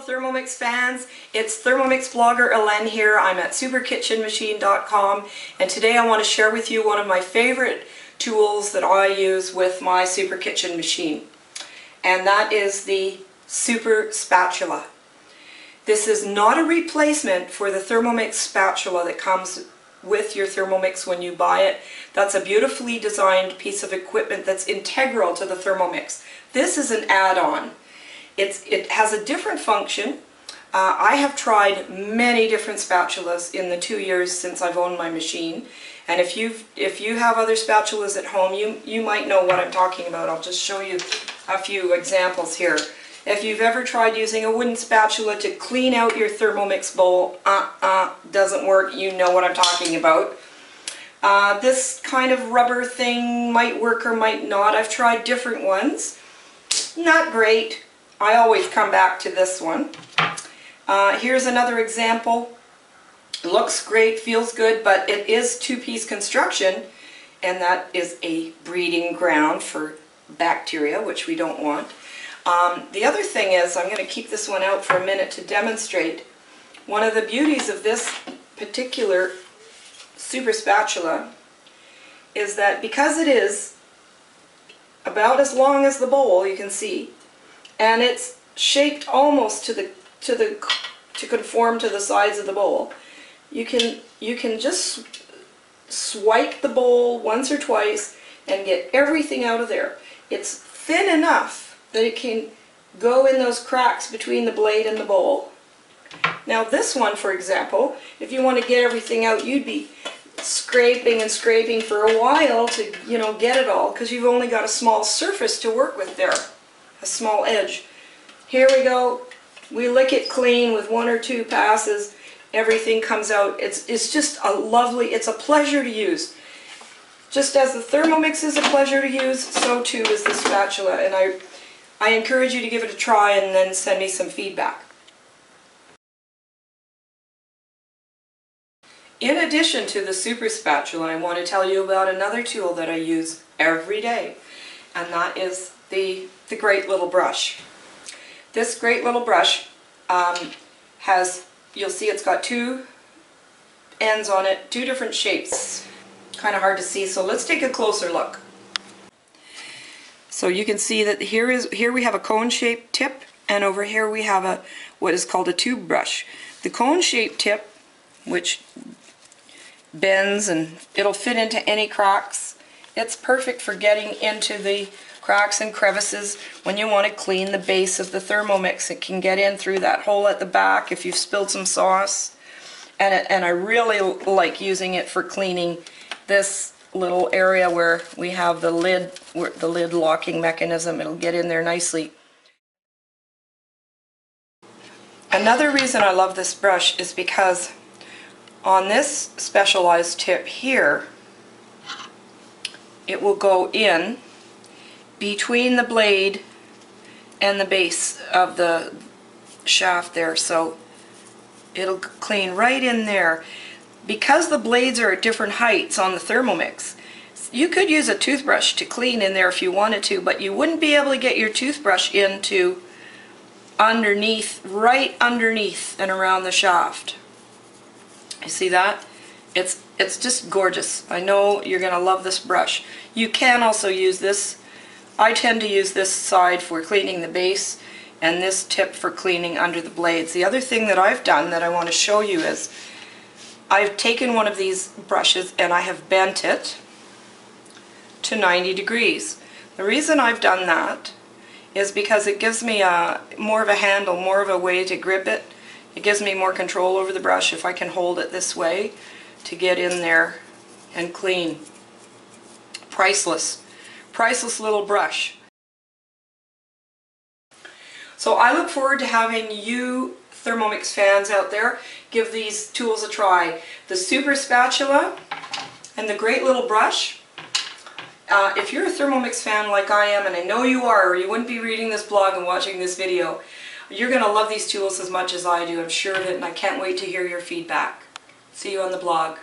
Thermomix fans, it's Thermomix vlogger Ellen here. I'm at superkitchenmachine.com and today I want to share with you one of my favorite tools that I use with my Super Kitchen machine, and that is the Super Spatula. This is not a replacement for the Thermomix spatula that comes with your Thermomix when you buy it. That's a beautifully designed piece of equipment that's integral to the Thermomix. This is an add-on. It has a different function. I have tried many different spatulas in the 2 years since I've owned my machine, and if you have other spatulas at home, you might know what I'm talking about. I'll just show you a few examples here. If you've ever tried using a wooden spatula to clean out your Thermomix bowl, doesn't work. You know what I'm talking about. This kind of rubber thing might work or might not. I've tried different ones. Not great. I always come back to this one. Here's another example. Looks great, feels good, but it is two-piece construction, and that is a breeding ground for bacteria, which we don't want. The other thing is, I'm going to keep this one out for a minute to demonstrate. One of the beauties of this particular Super Spatula is that because it is about as long as the bowl, you can see, and it's shaped almost to conform to the sides of the bowl, you can just swipe the bowl once or twice and get everything out of there. It's thin enough that it can go in those cracks between the blade and the bowl. Now this one, for example, if you want to get everything out, you'd be scraping and scraping for a while to, get it all, because you've only got a small surface to work with there, a small edge. Here we go. We lick it clean with 1 or 2 passes. Everything comes out. It's just a lovely, it's a pleasure to use. Just as the Thermomix is a pleasure to use, so too is the spatula, and I encourage you to give it a try and then send me some feedback. In addition to the Super Spatula, I want to tell you about another tool that I use every day, and that is the great little brush. This great little brush you'll see it's got 2 ends on it, 2 different shapes. Kind of hard to see, so let's take a closer look. So you can see that here we have a cone-shaped tip, and over here we have what is called a tube brush. The cone-shaped tip, which bends and it'll fit into any cracks. It's perfect for getting into the cracks and crevices when you want to clean the base of the Thermomix. It can get in through that hole at the back if you've spilled some sauce, and I really like using it for cleaning this little area where we have the lid locking mechanism. It'll get in there nicely. Another reason I love this brush is because on this specialized tip here, it will go in between the blade and the base of the shaft there, so it'll clean right in there. Because the blades are at different heights on the Thermomix, you could use a toothbrush to clean in there if you wanted to, but you wouldn't be able to get your toothbrush into right underneath and around the shaft. You see that? It's just gorgeous. I know you're going to love this brush. You can also use this. I tend to use this side for cleaning the base and this tip for cleaning under the blades. The other thing that I've done that I want to show you is I've taken one of these brushes and I have bent it to 90 degrees. The reason I've done that is because it gives me more of a handle, more of a way to grip it. It gives me more control over the brush if I can hold it this way to get in there and clean. Priceless. Priceless little brush. So I look forward to having you Thermomix fans out there give these tools a try. The Super Spatula and the great little brush. If you're a Thermomix fan like I am, and I know you are, or you wouldn't be reading this blog and watching this video, you're going to love these tools as much as I do. I'm sure of it, and I can't wait to hear your feedback. See you on the blog.